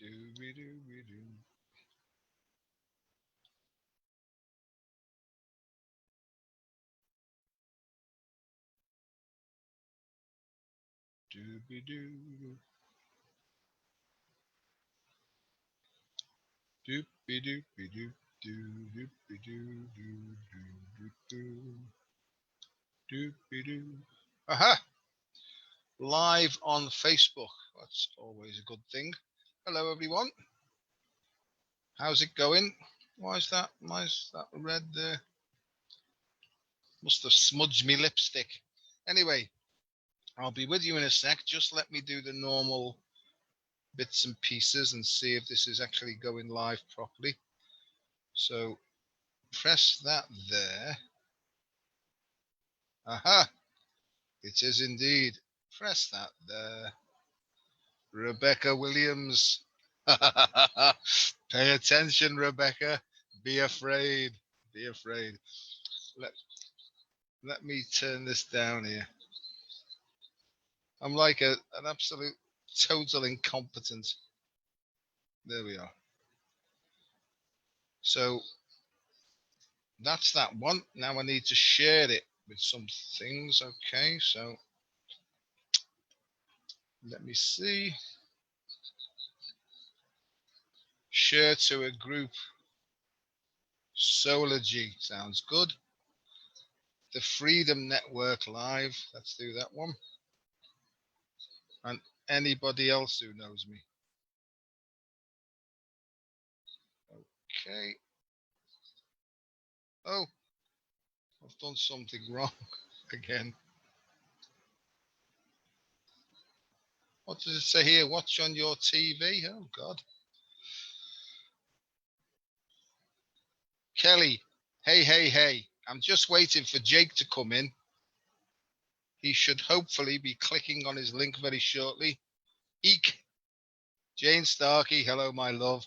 Dooby-dooby-doo. Dooby-doo. Doopy-doopy-doo. Doopy-doo. Aha! Live on Facebook. That's always a good thing. Hello, everyone. How's it going? Why is that red there? Must have smudged me lipstick. Anyway, I'll be with you in a sec. Just let me do the normal bits and pieces and see if this is actually going live properly. So press that there. Aha! It is indeed. Press that there. Rebecca Williams. Pay attention, Rebecca. Be afraid. Be afraid. Let me turn this down here. I'm like an absolute total incompetent. There we are. So that's that one. Now I need to share it with some things. Okay, so let me see. Share to a group. Solargy sounds good. The Freedom Network Live. Let's do that one. And anybody else who knows me. Okay. Oh, I've done something wrong again. What does it say here? Watch on your TV. Oh, God. Kelly, hey. I'm just waiting for Jake to come in. He should hopefully be clicking on his link very shortly. Eek. Jane Starkey, hello, my love.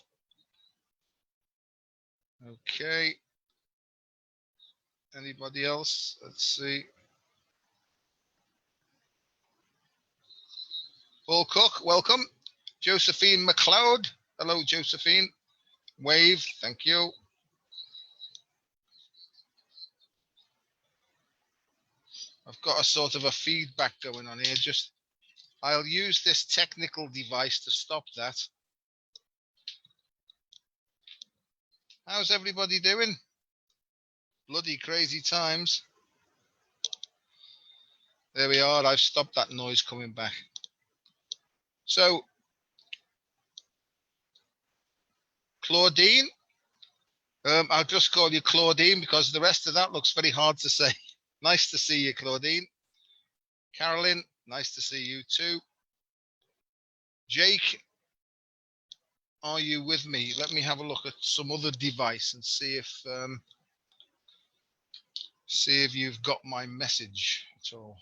Okay. Anybody else? Let's see. Paul Cook, welcome. Josephine McLeod. Hello, Josephine. Wave, thank you. I've got a sort of a feedback going on here. I'll use this technical device to stop that. How's everybody doing? Bloody crazy times. There we are. I've stopped that noise coming back. So, Claudine, I'll just call you Claudine because the rest of that looks very hard to say. Nice to see you, Claudine. Carolyn, nice to see you too. Jake, are you with me? Let me have a look at some other device and see if you've got my message at all.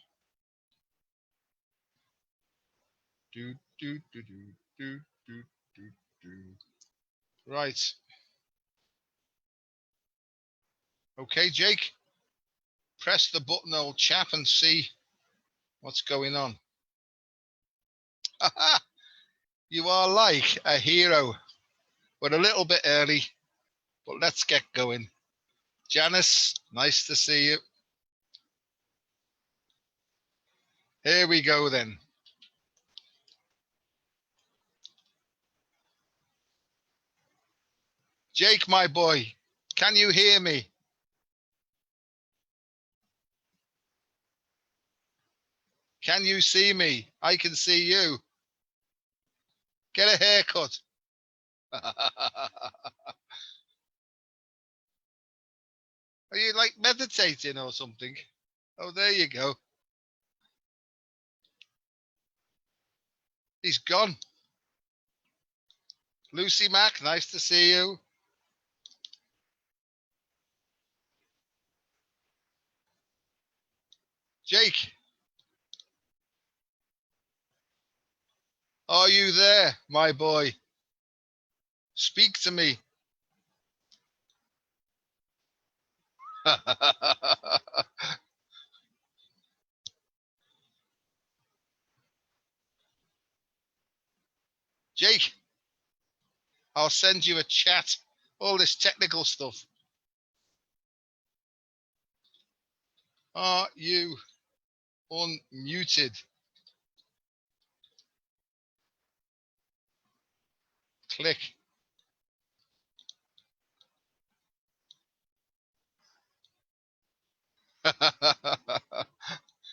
Right. Okay, Jake. Press the button, old chap, and see what's going on. You are like a hero. We're a little bit early, but let's get going. Janice, nice to see you. Here we go then. Jake, my boy, can you hear me? Can you see me? I can see you. Get a haircut. Are you like meditating or something? Oh, there you go. He's gone. Lucy Mac, nice to see you. Jake, are you there, my boy? Speak to me. Jake, send you a chat. All this technical stuff. Are you unmuted? Click.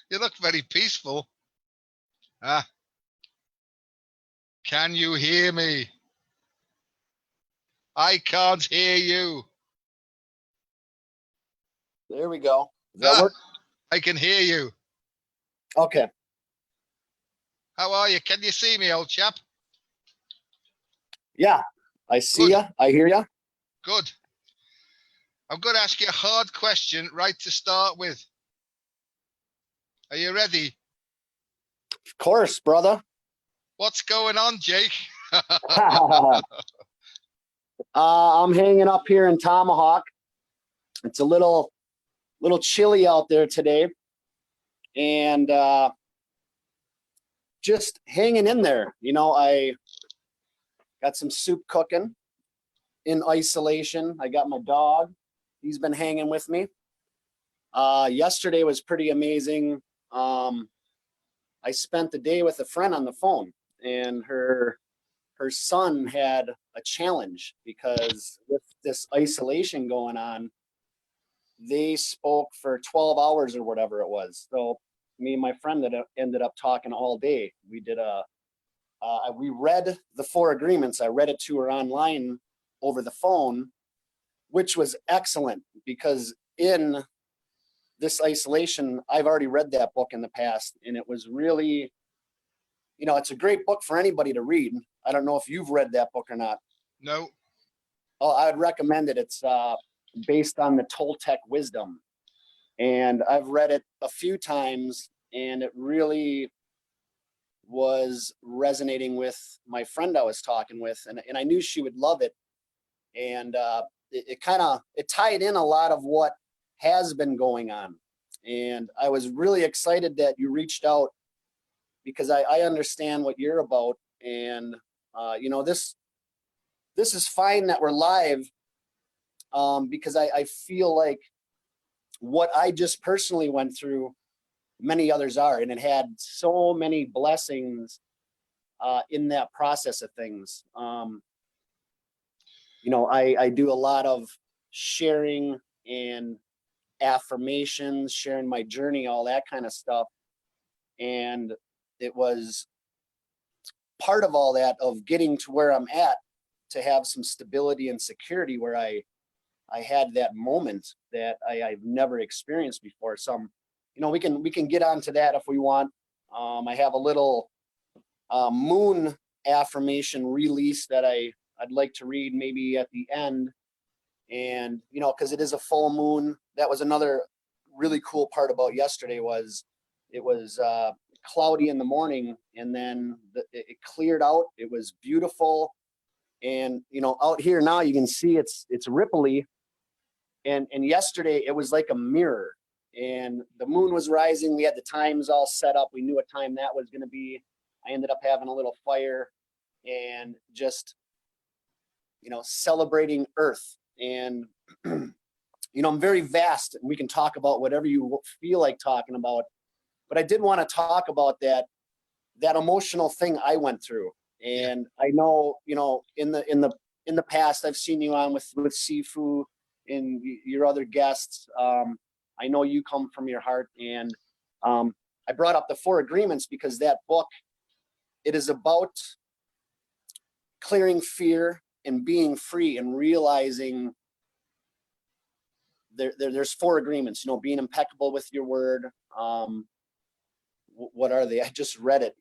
You look very peaceful. Can you hear me? I can't hear you. There we go. Does that work? I can hear you. Okay. How are you? Can you see me, old chap? Yeah, I see you. I hear you. Good. I'm going to ask you a hard question right to start with. Are you ready? Of course, brother. What's going on, Jake? I'm hanging up here in Tomahawk. It's a little chilly out there today, and just hanging in there. You know, I got some soup cooking in isolation. I got my dog. He's been hanging with me. Yesterday was pretty amazing. I spent the day with a friend on the phone, and her son had a challenge because with this isolation going on, they spoke for 12 hours or whatever it was. So me and my friend that ended up talking all day. We did we read the 4 agreements. I read it to her online over the phone, which was excellent because in this isolation, I've already read that book in the past, and it was really, you know, it's a great book for anybody to read. I don't know if you've read that book or not. No. Oh, I would recommend it. It's based on the Toltec wisdom, and I've read it a few times, and it really was resonating with my friend I was talking with, and I knew she would love it. And it tied in a lot of what has been going on. And I was really excited that you reached out because I understand what you're about. And, you know, this is fine that we're live because I feel like what I just personally went through, many others are, and it had so many blessings in that process of things. You know, I do a lot of sharing and affirmations, sharing my journey, all that kind of stuff. And it was part of all that of getting to where I'm at to have some stability and security where I had that moment that I've never experienced before. So, you know, we can get onto that if we want. I have a little moon affirmation release that I'd like to read maybe at the end. And, you know, because it is a full moon. That was another really cool part about yesterday was it was cloudy in the morning, and then it cleared out. It was beautiful. And, you know, out here now you can see it's ripply. And yesterday it was like a mirror, and the moon was rising. We had the times all set up. We knew what time that was going to be. I ended up having a little fire and just, you know, celebrating Earth. And, you know, I'm very vast, and we can talk about whatever you feel like talking about. But I did want to talk about that emotional thing I went through. And I know, you know, in the past, I've seen you on with Sifu and your other guests. I know you come from your heart. And I brought up the 4 agreements because that book, it is about clearing fear and being free and realizing there's 4 agreements, you know, being impeccable with your word. What are they? I just read it.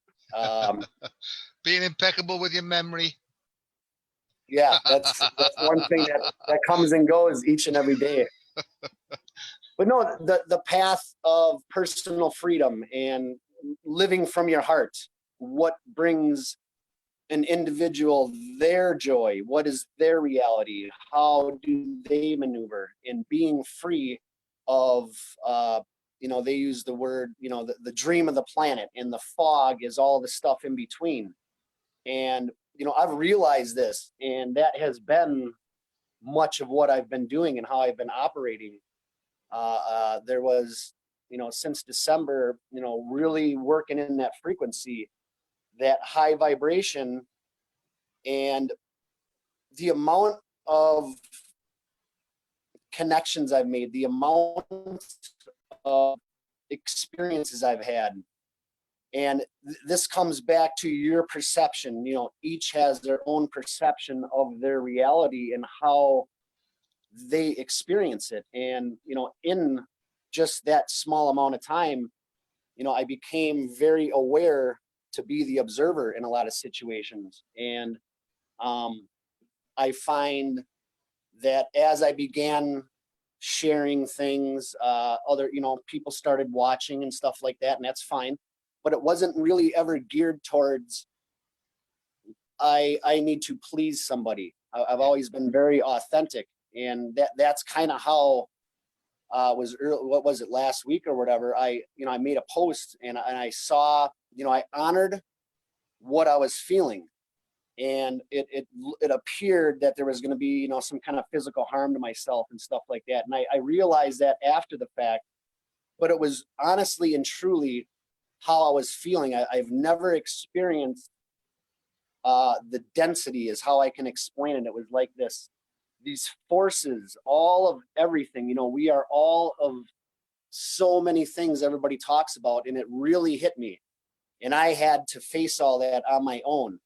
Being impeccable with your memory. Yeah, that's one thing that comes and goes each and every day. But no, the path of personal freedom and living from your heart, what brings an individual their joy, what is their reality, how do they maneuver in being free of you know, they use the word, you know, the dream of the planet, and the fog is all the stuff in between. And I've realized this, and that has been much of what I've been doing and how I've been operating. There was, since December, really working in that frequency, that high vibration, and the amount of connections I've made, the amount of experiences I've had. And this comes back to your perception. Each has their own perception of their reality and how they experience it. And, in just that small amount of time, I became very aware to be the observer in a lot of situations. And I find that as I began sharing things, other, people started watching and stuff like that, and that's fine. But it wasn't really ever geared towards, I need to please somebody. I've always been very authentic, and that's kind of how was early, what was it, last week or whatever, I made a post, and I saw, I honored what I was feeling, and it appeared that there was going to be, some kind of physical harm to myself and stuff like that. And I realized that after the fact, but it was honestly and truly how I was feeling. I've never experienced the density, is how I can explain it. It was like these forces, all of everything. We are all of so many things everybody talks about, and it really hit me. And I had to face all that on my own.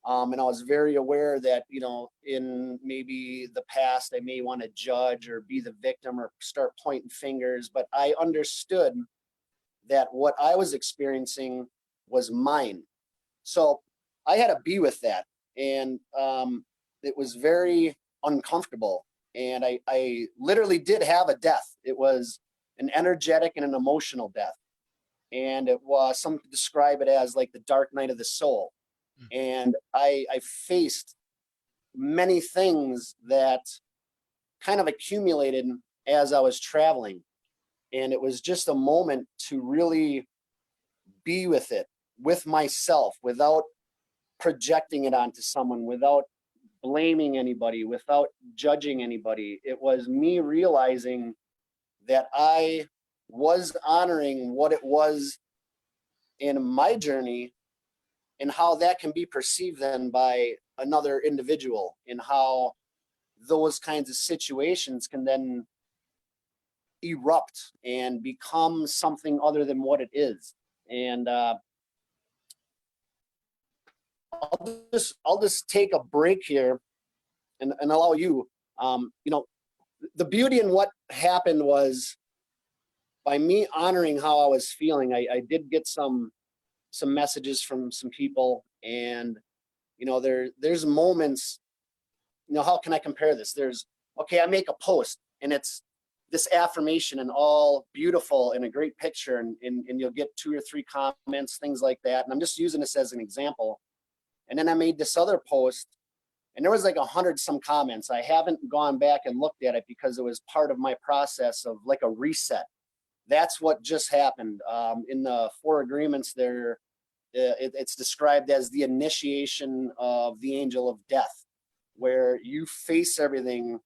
And I was very aware that, in maybe the past, I may want to judge or be the victim or start pointing fingers, but I understood that what I was experiencing was mine. So I had to be with that. And it was very uncomfortable. And I literally did have a death. It was an energetic and an emotional death. And it was, some describe it as like the dark night of the soul. And I faced many things that kind of accumulated as I was traveling. And it was just a moment to really be with it, with myself, without projecting it onto someone, without blaming anybody, without judging anybody. It was me realizing that I was honoring what it was in my journey, and how that can be perceived then by another individual, and how those kinds of situations can then erupt and become something other than what it is. And I'll just take a break here and allow you, the beauty in what happened was, by me honoring how I was feeling, I did get some messages from some people. And there's moments, how can I compare this? I make a post, and it's this affirmation and all beautiful and a great picture, and you'll get 2 or 3 comments, things like that. And I'm just using this as an example. And then I made this other post, and there was like 100 some comments. I haven't gone back and looked at it because it was part of my process of like a reset. That's what just happened. In the 4 agreements there, it's described as the initiation of the angel of death, where you face everything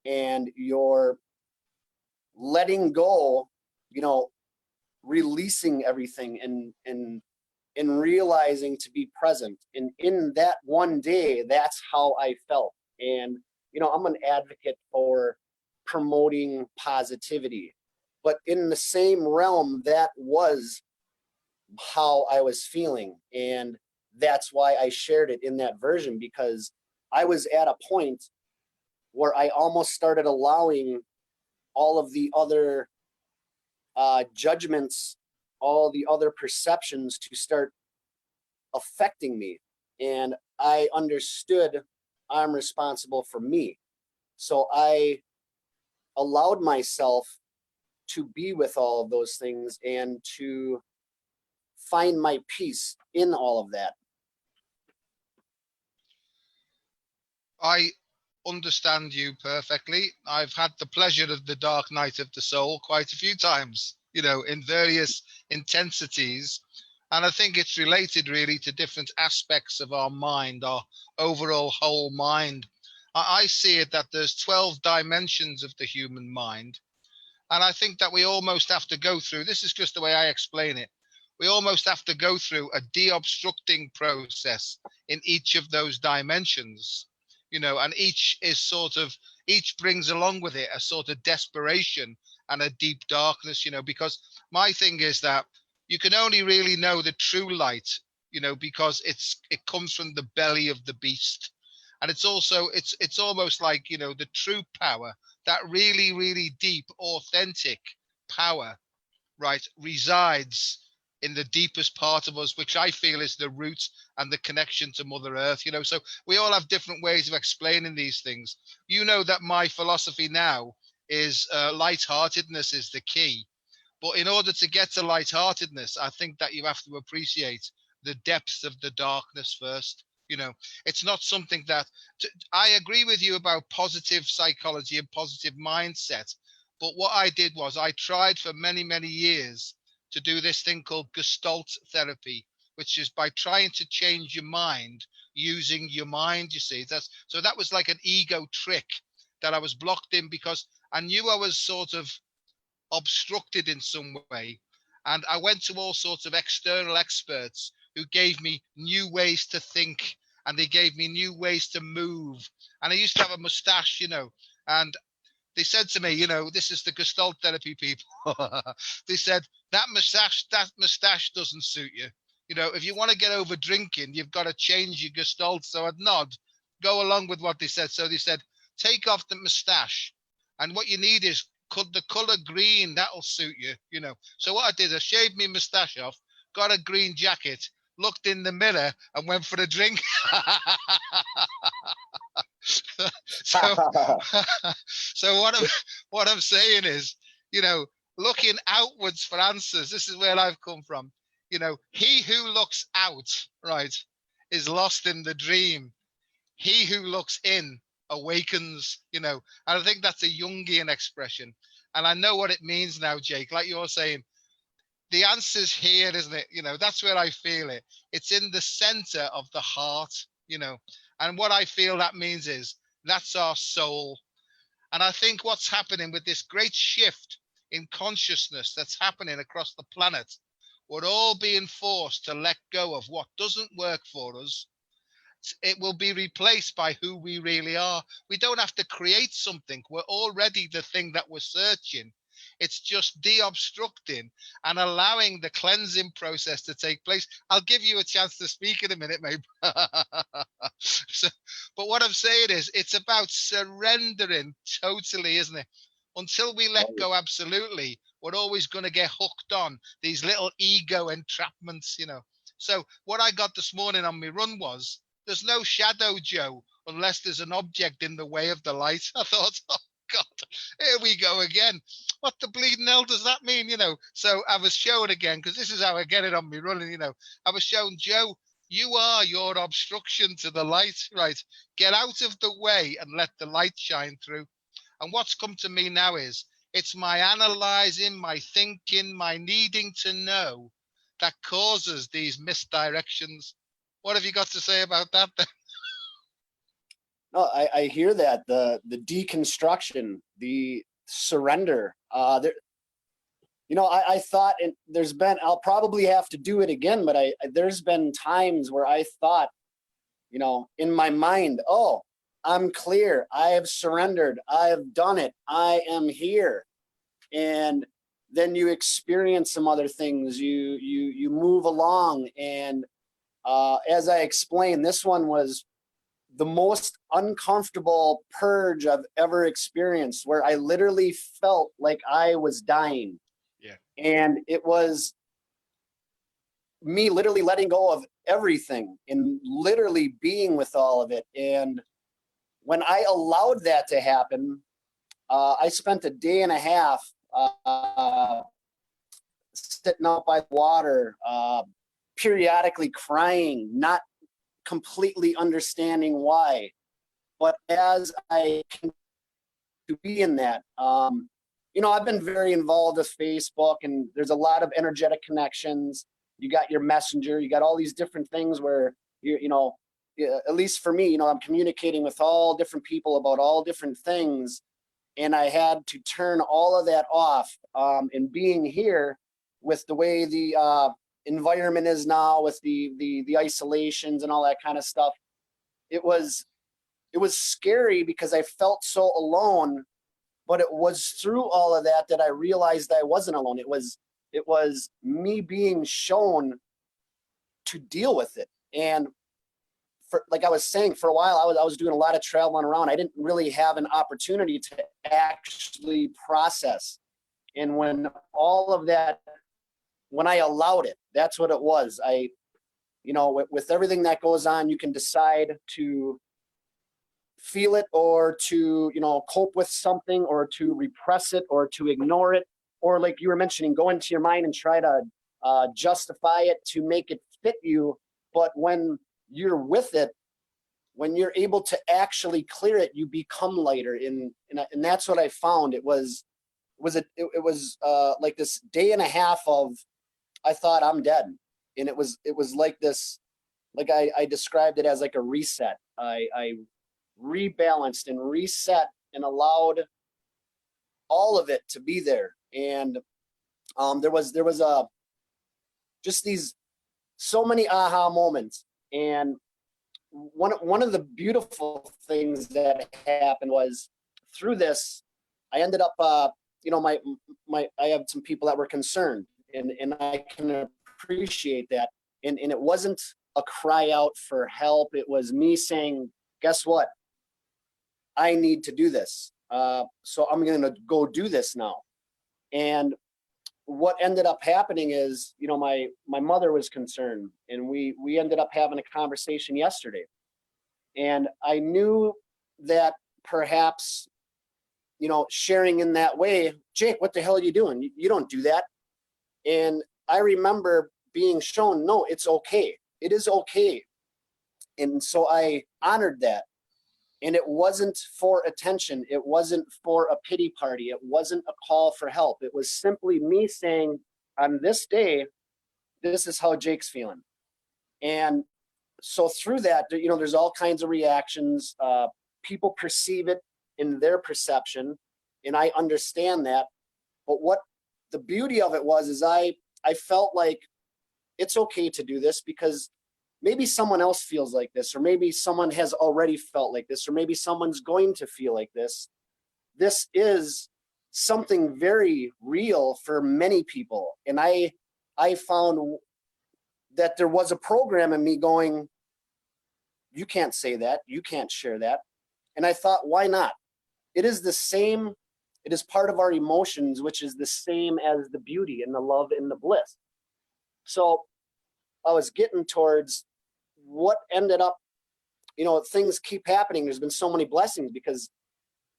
and you're letting go, releasing everything, and realizing to be present. And in that one day, that's how I felt. And, I'm an advocate for promoting positivity, but in the same realm, that was how I was feeling. And that's why I shared it in that version, because I was at a point where I almost started allowing all of the other judgments, all the other perceptions to start affecting me. And I understood I'm responsible for me. So I allowed myself to be with all of those things and to find my peace in all of that. I understand you perfectly. I've had the pleasure of the dark night of the soul quite a few times, in various intensities. And I think it's related really to different aspects of our mind, our overall whole mind. I see it that there's 12 dimensions of the human mind. And I think that we almost have to go through, this is just the way I explain it. We almost have to go through a de-obstructing process in each of those dimensions, and each brings along with it a sort of desperation and a deep darkness, because my thing is that you can only really know the true light, because it comes from the belly of the beast. And it's almost like, the true power, that really, really deep, authentic power, right, resides in the deepest part of us, which I feel is the root and the connection to Mother Earth. So we all have different ways of explaining these things. That my philosophy now is lightheartedness is the key. But in order to get to lightheartedness, I think that you have to appreciate the depths of the darkness first. It's not something that I agree with you about positive psychology and positive mindset. But what I did was I tried for many, many years to do this thing called Gestalt therapy, which is by trying to change your mind using your mind. You see, that was like an ego trick that I was blocked in because I knew I was sort of obstructed in some way. And I went to all sorts of external experts who gave me new ways to think, and they gave me new ways to move. And I used to have a mustache, and they said to me, this is the Gestalt therapy people. They said, that mustache doesn't suit you. If you want to get over drinking, you've got to change your Gestalt. So I'd nod, go along with what they said. So they said, take off the mustache. And what you need is the color green. That'll suit you, So what I did, I shaved my mustache off, got a green jacket, looked in the mirror and went for a drink. so so what I'm saying is, looking outwards for answers. This is where I've come from. He who looks out, right, is lost in the dream. He who looks in awakens, and I think that's a Jungian expression. And I know what it means now, Jake, like you're saying, the answer's here, isn't it? That's where I feel it. It's in the center of the heart, and what I feel that means is that's our soul. And I think what's happening with this great shift in consciousness that's happening across the planet, we're all being forced to let go of what doesn't work for us. It will be replaced by who we really are. We don't have to create something. We're already the thing that we're searching. It's just de-obstructing and allowing the cleansing process to take place. I'll give you a chance to speak in a minute, maybe. But what I'm saying is, it's about surrendering totally, isn't it? Until we let go absolutely, we're always going to get hooked on these little ego entrapments, So what I got this morning on my run was, there's no shadow, Joe, unless there's an object in the way of the light. I thought, oh, God, here we go again. What the bleeding hell does that mean, So I was shown again, because this is how I get it on me running, I was shown, Joe, you are your obstruction to the light, right? Get out of the way and let the light shine through. And what's come to me now is, it's my analyzing, my thinking, my needing to know that causes these misdirections. What have you got to say about that then? No, I hear that, the deconstruction, the surrender. I thought, and I'll probably have to do it again, but there's been times where I thought, in my mind, oh, I'm clear. I have surrendered. I have done it. I am here. And then you experience some other things. You move along, and as I explained, this one was the most uncomfortable purge I've ever experienced, where I literally felt like I was dying. Yeah. And it was me literally letting go of everything and literally being with all of it. And when I allowed that to happen, I spent a day and a half sitting out by the water, periodically crying, not completely understanding why. But as I can to be in that, I've been very involved with Facebook, and there's a lot of energetic connections. you got your messenger, you got all these different things where you know, at least for me, you know, I'm communicating with all different people about all different things. And I had to turn all of that off. And being here with the way the environment is now, with the isolations and all that kind of stuff, it was scary because I felt so alone. But it was through all of that that I realized I wasn't alone. It was me being shown to deal with it. And for, like I was saying, for a while, I was doing a lot of traveling around. I didn't really have an opportunity to actually process. And when all of that, when I allowed it, that's what it was. You know, with everything that goes on, you can decide to feel it or to, you know, cope with something or to repress it or to ignore it. Or like you were mentioning, go into your mind and try to justify it to make it fit you. But when you're with it, when you're able to actually clear it, you become lighter. And that's what I found. It was like this day and a half of, I thought I'm dead. And it was like this, like I described it as like a reset. I rebalanced and reset and allowed all of it to be there. And there was just these so many aha moments. And one of the beautiful things that happened was through this, I ended up, you know, I have some people that were concerned, and I can appreciate that. And it wasn't a cry out for help. It was me saying, guess what? I need to do this. So I'm going to go do this now. And what ended up happening is, you know, my mother was concerned, and we ended up having a conversation yesterday. And I knew that perhaps, you know, sharing in that way, Jake, what the hell are you doing? You don't do that. And I remember being shown, no, it's okay. It is okay. And so I honored that. And it wasn't for attention. It wasn't for a pity party. It wasn't a call for help. It was simply me saying, on this day, this is how Jake's feeling. And so through that, you know, there's all kinds of reactions. People perceive it in their perception, and I understand that. But what the beauty of it was is I felt like it's okay to do this because maybe someone else feels like this, or maybe someone has already felt like this, or maybe someone's going to feel like this. This is something very real for many people. And I found that there was a program in me going, you can't say that, you can't share that. And I thought, why not? It is the same, it is part of our emotions, which is the same as the beauty and the love and the bliss. So I was getting towards what ended up, you know, things keep happening. There's been so many blessings because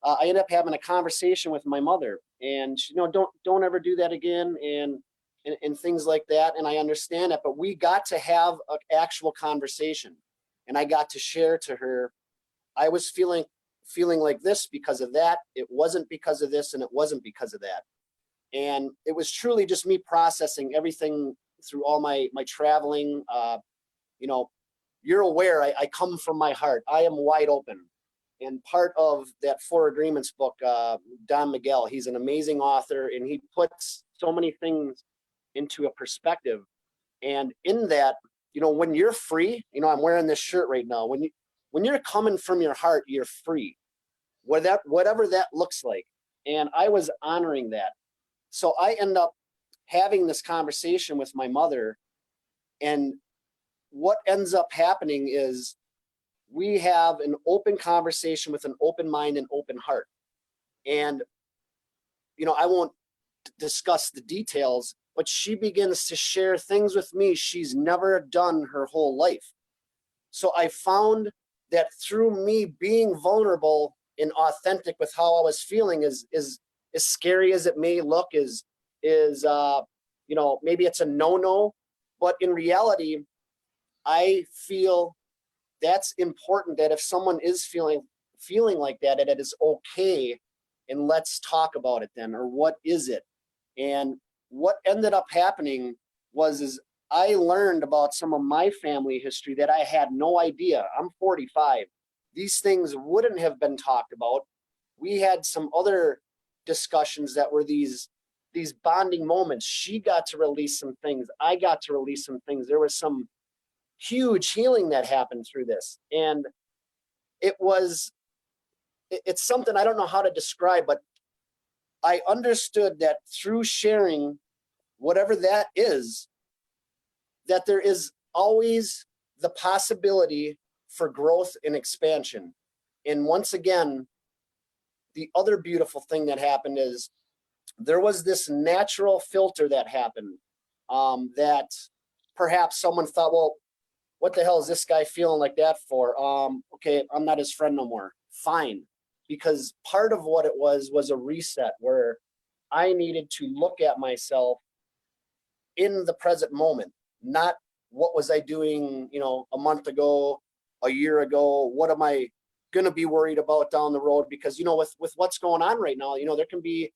I ended up having a conversation with my mother, and she, you know, don't ever do that again, and things like that. And I understand that, but we got to have an actual conversation, and I got to share to her, I was feeling like this because of that. It wasn't because of this, and it wasn't because of that. And it was truly just me processing everything through all my traveling. You know, you're aware I come from my heart. I am wide open. And part of that Four Agreements book, Don Miguel, he's an amazing author, and he puts so many things into a perspective. And in that, you know, when you're free, you know, I'm wearing this shirt right now. When you're coming from your heart, you're free, whatever that looks like. And I was honoring that. So I end up having this conversation with my mother, and what ends up happening is we have an open conversation with an open mind and open heart. And, you know, I won't discuss the details, but she begins to share things with me she's never done her whole life. So I found that through me being vulnerable and authentic with how I was feeling, is as scary as it may look, is you know, maybe it's a no-no, but in reality, I feel that's important, that if someone is feeling like that, it is okay, and let's talk about it then, or what is it? And what ended up happening is I learned about some of my family history that I had no idea. I'm 45. These things wouldn't have been talked about. We had some other discussions that were these bonding moments. She got to release some things. I got to release some things. There was some huge healing that happened through this. And it's something I don't know how to describe, but I understood that through sharing whatever that is, that there is always the possibility for growth and expansion. And once again, the other beautiful thing that happened is there was this natural filter that happened, that perhaps someone thought, well, what the hell is this guy feeling like that for? Okay, I'm not his friend no more. Fine. Because part of what it was a reset where I needed to look at myself in the present moment, not what was I doing, a month ago, a year ago, what am I going to be worried about down the road? Because, with what's going on right now, there can be,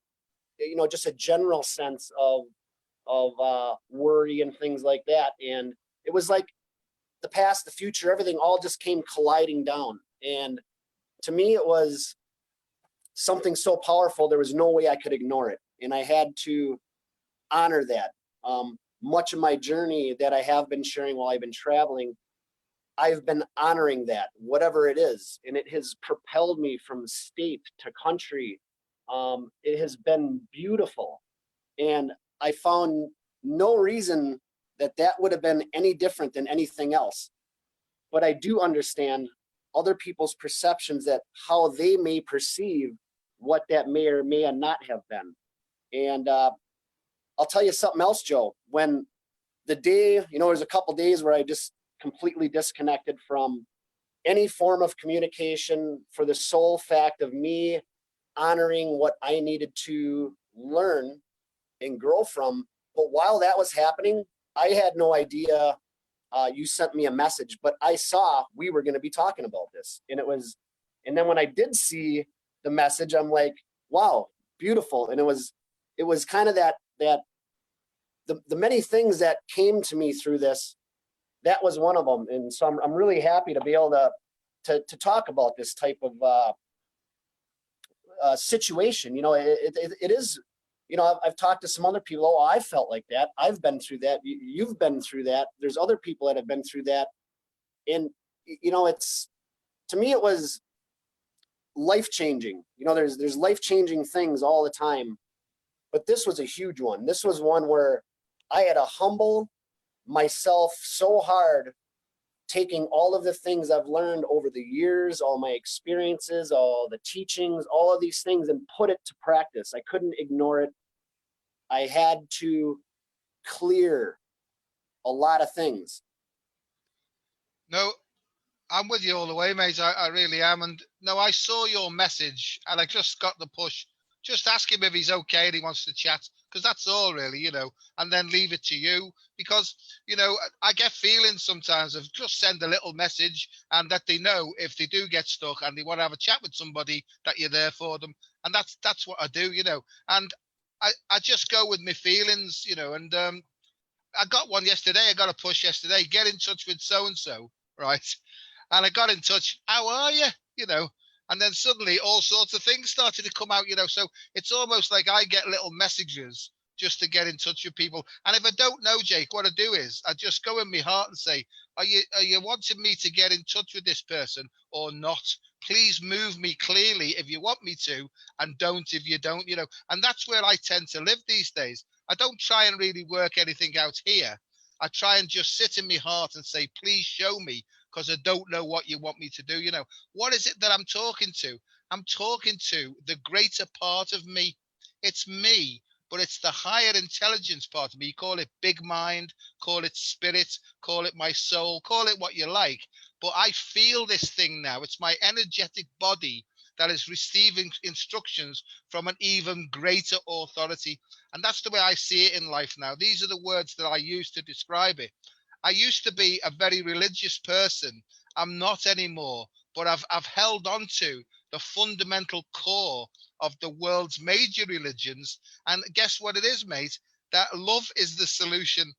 just a general sense of worry and things like that. And it was like the past, the future, everything all just came colliding down. And to me, it was something so powerful, there was no way I could ignore it. And I had to honor that. Much of my journey that I have been sharing while I've been traveling, I've been honoring that, whatever it is. And it has propelled me from state to country. It has been beautiful. And I found no reason that would have been any different than anything else. But I do understand other people's perceptions, that how they may perceive what that may or may not have been. And I'll tell you something else, Joe. When the day, there's a couple days where I just completely disconnected from any form of communication for the sole fact of me honoring what I needed to learn and grow from. But while that was happening, I had no idea you sent me a message, but I saw we were going to be talking about this. And then when I did see the message, I'm like, wow, beautiful. And it was kind of that the many things that came to me through this, that was one of them. And so I'm really happy to be able to talk about this type of situation. It is, I've talked to some other people. Oh, I felt like that. I've been through that. You've been through that. There's other people that have been through that. And, to me, it was life-changing. There's life-changing things all the time, but this was a huge one. This was one where I had to humble myself so hard, taking all of the things I've learned over the years, all my experiences, all the teachings, all of these things, and put it to practice. I couldn't ignore it. I had to clear a lot of things. No, I'm with you all the way, mate. I really am. And no, I saw your message and I just got the push. Just ask him if he's okay and he wants to chat, because that's all really, and then leave it to you. Because, I get feelings sometimes of just send a little message and that they know if they do get stuck and they want to have a chat with somebody, that you're there for them. And that's what I do, and I just go with my feelings, and I got one yesterday. I got a push yesterday. Get in touch with so-and-so, right? And I got in touch. How are you? And then suddenly all sorts of things started to come out, So it's almost like I get little messages just to get in touch with people. And if I don't know, Jake, what I do is I just go in my heart and say, are you wanting me to get in touch with this person or not? Please move me clearly if you want me to, and don't if you don't, And that's where I tend to live these days. I don't try and really work anything out here. I try and just sit in my heart and say, please show me, because I don't know what you want me to do. What is it that I'm talking to? I'm talking to the greater part of me. It's me, but it's the higher intelligence part of me. Call it big mind, call it spirit, call it my soul, call it what you like. But I feel this thing now. It's my energetic body that is receiving instructions from an even greater authority. And that's the way I see it in life now. These are the words that I use to describe it. I used to be a very religious person. I'm not anymore, but I've held on to the fundamental core of the world's major religions. And guess what it is, mate? That love is the solution.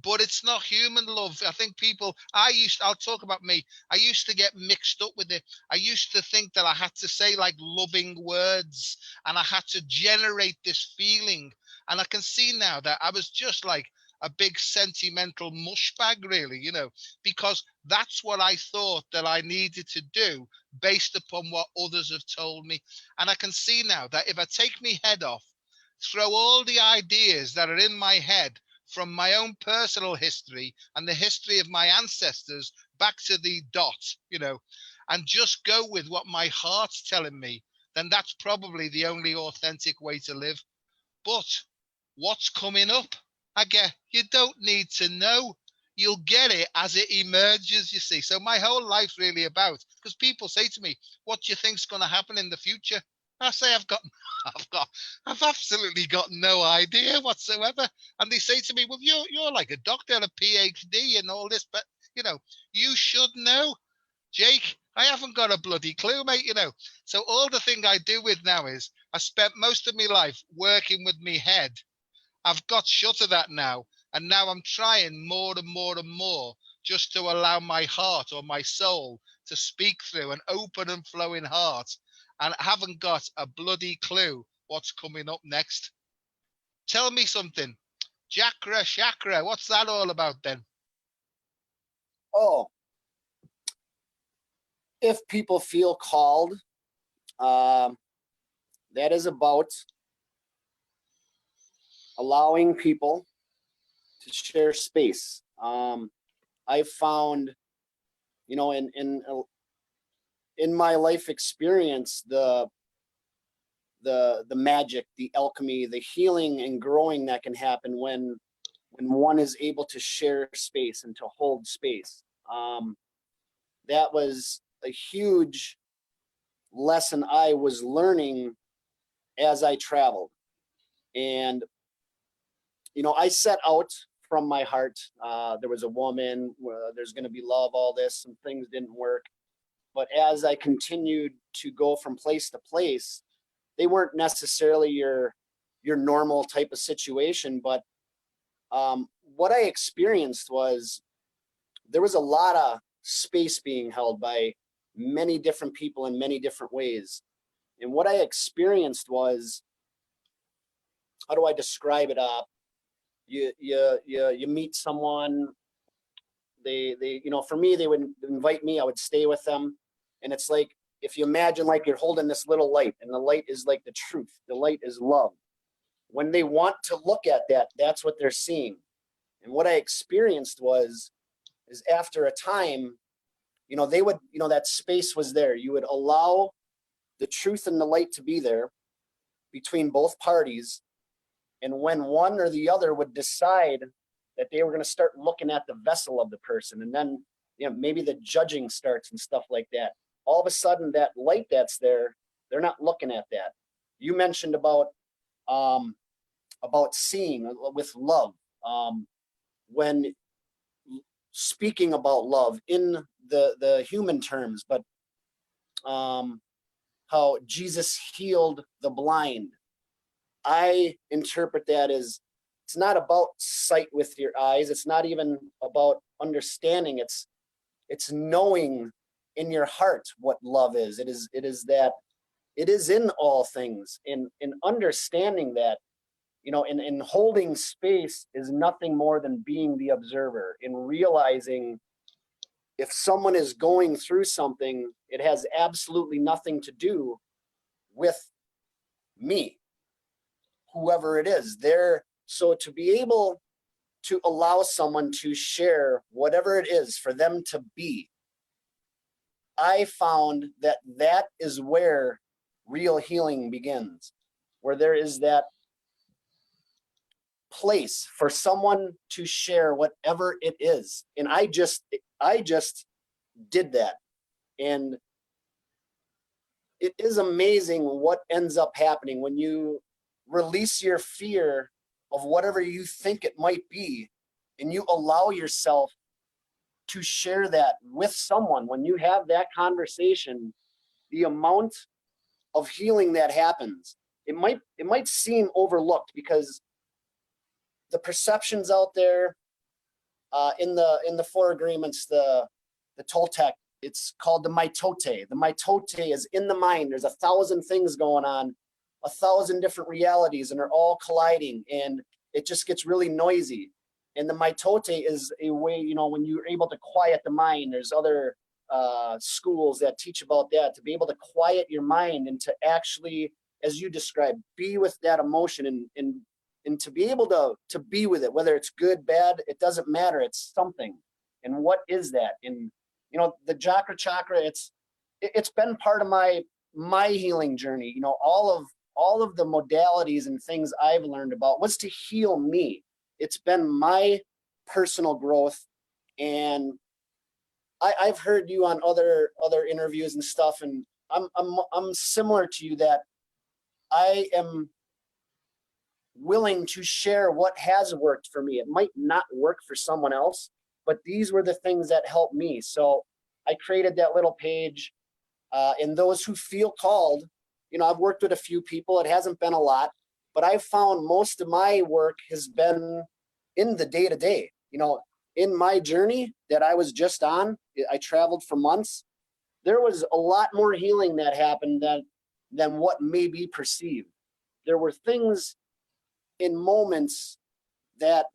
but it's not human love. I think people, I'll talk about me. I used to get mixed up with it. I used to think that I had to say like loving words and I had to generate this feeling. And I can see now that I was just like a big sentimental mushbag, really, because that's what I thought that I needed to do based upon what others have told me. And I can see now that if I take my head off, throw all the ideas that are in my head from my own personal history and the history of my ancestors back to the dot, and just go with what my heart's telling me, then that's probably the only authentic way to live. But what's coming up? Again, you don't need to know. You'll get it as it emerges, you see. So my whole life's really about, because people say to me, what do you think's going to happen in the future? I say I've absolutely got no idea whatsoever. And they say to me, well, you're like a doctor, a PhD and all this, but you should know. Jake, I haven't got a bloody clue, mate, So all the thing I do with now is I spent most of my life working with me head. I've got shut of that now. And now I'm trying more and more and more just to allow my heart or my soul to speak through an open and flowing heart. And I haven't got a bloody clue what's coming up next. Tell me something. Chakra, what's that all about then? Oh, if people feel called, that is about allowing people to share space. I found, in my life experience, the magic, the alchemy, the healing and growing that can happen when one is able to share space and to hold space. That was a huge lesson I was learning as I traveled. And, I set out from my heart. There was a woman, there's going to be love, all this, some things didn't work. But as I continued to go from place to place, they weren't necessarily your normal type of situation. But what I experienced was there was a lot of space being held by many different people in many different ways. And what I experienced was, how do I describe it? You meet someone, they for me, they would invite me, I would stay with them. And it's like, if you imagine like you're holding this little light, and the light is like the truth, the light is love. When they want to look at that, that's what they're seeing. And what I experienced is after a time, they would, that space was there. You would allow the truth and the light to be there between both parties. And when one or the other would decide that they were going to start looking at the vessel of the person, and then, maybe the judging starts and stuff like that, all of a sudden that light that's there, they're not looking at that. You mentioned about seeing with love. When speaking about love in the human terms, but how Jesus healed the blind, I interpret that as, it's not about sight with your eyes. It's not even about understanding. It's knowing in your heart what love is. It is that it is in all things. In understanding that, in holding space is nothing more than being the observer, in realizing if someone is going through something, it has absolutely nothing to do with me, whoever it is. So to be able to allow someone to share whatever it is for them to be, I found that is where real healing begins, where there is that place for someone to share whatever it is. And I just did that. And it is amazing what ends up happening when you release your fear of whatever you think it might be, and you allow yourself to share that with someone. When you have that conversation, the amount of healing that happens, it might seem overlooked because the perceptions out there, in the four agreements, the Toltec, it's called the mitote. The mitote is in the mind. There's 1,000 things going on, 1,000 different realities, and they're all colliding, and it just gets really noisy. And the mitote is a way, when you're able to quiet the mind. There's other schools that teach about that, to be able to quiet your mind and to actually, as you described, be with that emotion and to be able to be with it, whether it's good, bad, it doesn't matter. It's something. And what is that? And the chakra, it's been part of my healing journey. All of the modalities and things I've learned about was to heal me. It's been my personal growth. And I've heard you on other interviews and stuff, and I'm similar to you, that I am willing to share what has worked for me. It might not work for someone else, but these were the things that helped me. So I created that little page, and those who feel called, I've worked with a few people. It hasn't been a lot, but I've found most of my work has been in the day-to-day. In my journey that I was just on, I traveled for months. There was a lot more healing that happened than what may be perceived. There were things in moments that,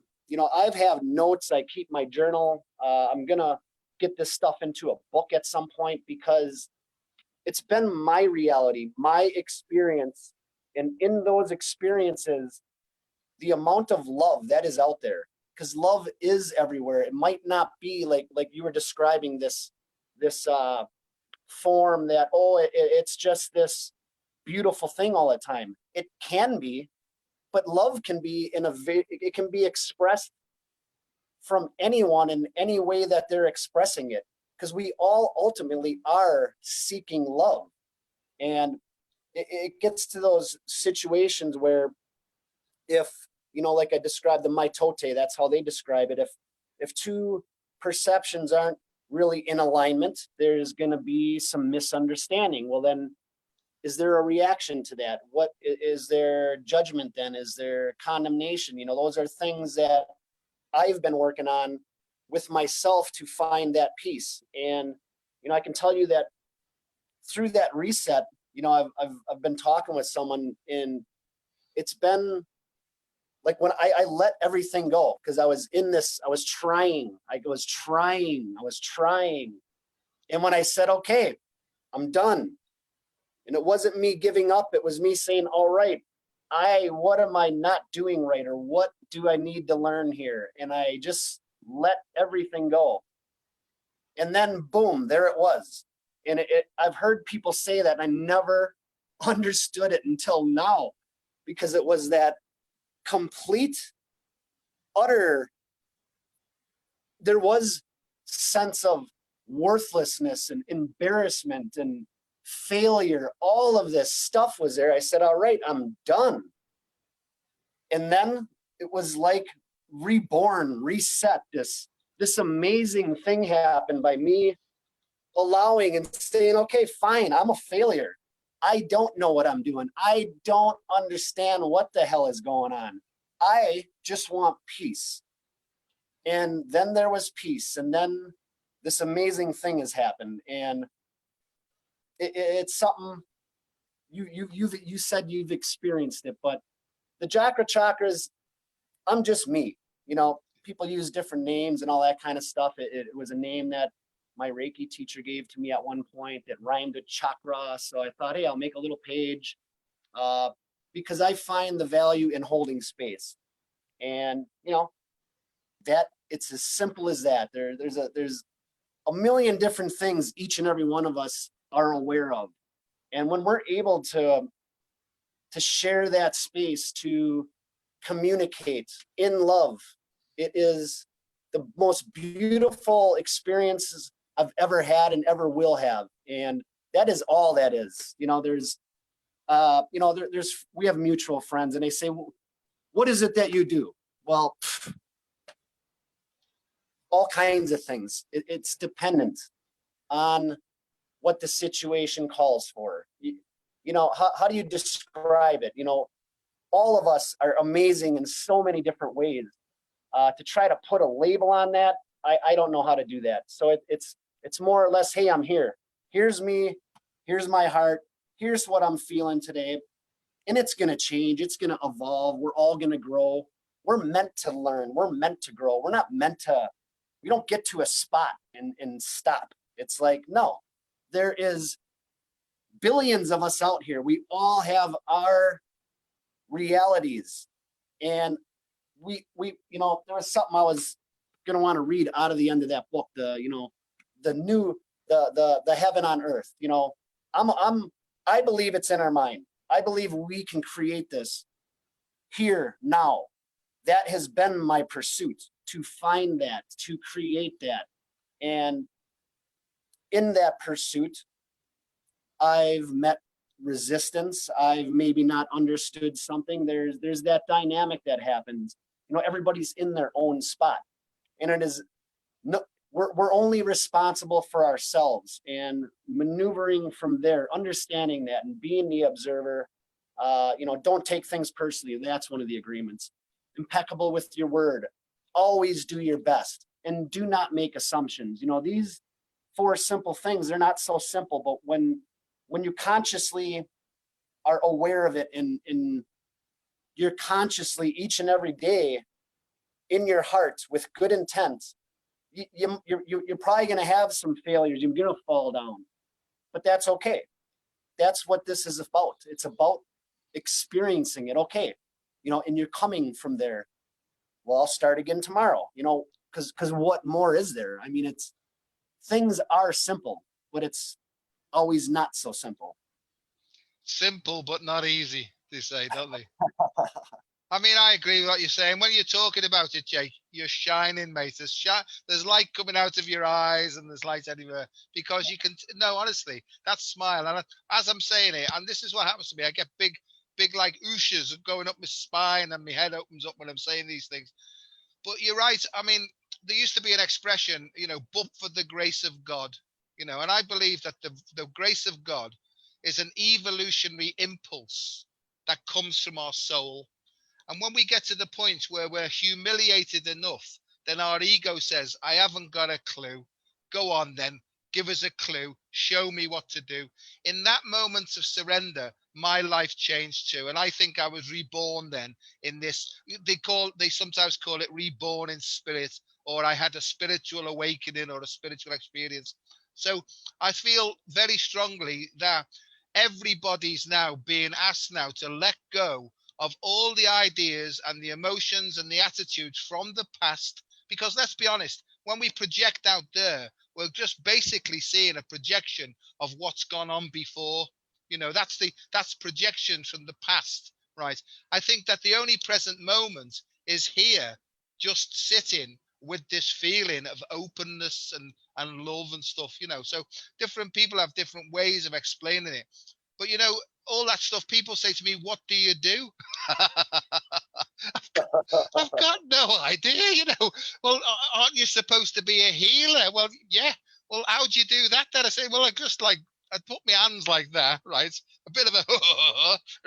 I've have notes. I keep my journal. I'm going to get this stuff into a book at some point, because it's been my reality, my experience. And in those experiences, the amount of love that is out there, because love is everywhere. It might not be like you were describing this form that, it's just this beautiful thing all the time. It can be, but love can be it can be expressed from anyone in any way that they're expressing it, because we all ultimately are seeking love. And it gets to those situations where, if like I described the mitote, that's how they describe it. If two perceptions aren't really in alignment, there's going to be some misunderstanding. Well, then, is there a reaction to that? What is there? Judgment? Then is there condemnation? Those are things that I've been working on with myself to find that peace. And I can tell you that through that reset, I've been talking with someone, and it's been like when I let everything go, because I was in this, I was trying. And when I said, okay, I'm done. And it wasn't me giving up. It was me saying, all right, what am I not doing right? Or what do I need to learn here? And I just let everything go. And then boom, there it was. And I've heard people say that, and I never understood it until now, because it was that complete, utter, there was sense of worthlessness and embarrassment and failure. All of this stuff was there. I said, all right, I'm done. And then it was like reborn, reset. This amazing thing happened by me allowing and saying, okay, fine, I'm a failure. I don't know what I'm doing. I don't understand what the hell is going on. I just want peace. And then there was peace. And then this amazing thing has happened. And it's something you said you've experienced it, but the chakras, I'm just me. People use different names and all that kind of stuff. It was a name that my Reiki teacher gave to me at one point that rhymed with chakra. So I thought, hey, I'll make a little page because I find the value in holding space. And, that it's as simple as that. There's a million different things each and every one of us are aware of. And when we're able to share that space, to communicate in love, it is the most beautiful experiences I've ever had and ever will have. And that is all that is. We have mutual friends, and they say, well, what is it that you do? Well, all kinds of things. It's dependent on what the situation calls for. How do you describe it? All of us are amazing in so many different ways. To try to put a label on that, I don't know how to do that. So it's more or less, hey, I'm here. Here's me. Here's my heart. Here's what I'm feeling today. And it's going to change. It's going to evolve. We're all going to grow. We're meant to learn. We're meant to grow. We're not meant to, we don't get to a spot and stop. It's like, no, there is billions of us out here. We all have our realities. And we, you know, there was something I was going to want to read out of the end of that book, the heaven on earth. You know, I believe it's in our mind. I believe we can create this here now. That has been my pursuit, to find that, to create that. And in that pursuit, I've met resistance. I've maybe not understood something. There's that dynamic that happens. You know, everybody's in their own spot. And it is no, we're only responsible for ourselves, and maneuvering from there, understanding that and being the observer. You know, don't take things personally. That's one of the agreements. Impeccable with your word. Always do your best and do not make assumptions. You know, these 4 simple things, they're not so simple, but when you consciously are aware of it and you're consciously each and every day in your heart with good intent, you're probably going to have some failures. You're going to fall down, but that's okay. That's what this is about. It's about experiencing it. Okay. You know, and you're coming from there. Well, I'll start again tomorrow, you know, because what more is there? I mean, things are simple, but it's always not so simple. Simple, but not easy, they say, don't they? I mean, I agree with what you're saying. When you're talking about it, Jake, you're shining, mate. There's light coming out of your eyes, and there's light everywhere, because you can. No, honestly, that smile. And as I'm saying it, and this is what happens to me, I get big like ooshes going up my spine, and my head opens up when I'm saying these things. But you're right. I mean, there used to be an expression, you know, but for the grace of God, you know, and I believe that the grace of God is an evolutionary impulse that comes from our soul. And when we get to the point where we're humiliated enough, then our ego says, I haven't got a clue. Go on then, give us a clue, show me what to do. In that moment of surrender, my life changed too. And I think I was reborn then in this, they sometimes call it reborn in spirit, or I had a spiritual awakening or a spiritual experience. So I feel very strongly that everybody's now being asked now to let go of all the ideas and the emotions and the attitudes from the past. Because let's be honest, when we project out there, we're just basically seeing a projection of what's gone on before. You know, that's projections from the past, right? I think that the only present moment is here, just sitting with this feeling of openness and love and stuff, you know. So different people have different ways of explaining it. But you know, all that stuff, people say to me, what do you do? I've got no idea, you know. Well, aren't you supposed to be a healer? Well, yeah. Well, how do you do that? Then I say, well, I'd put my hands like that, right? A bit of a,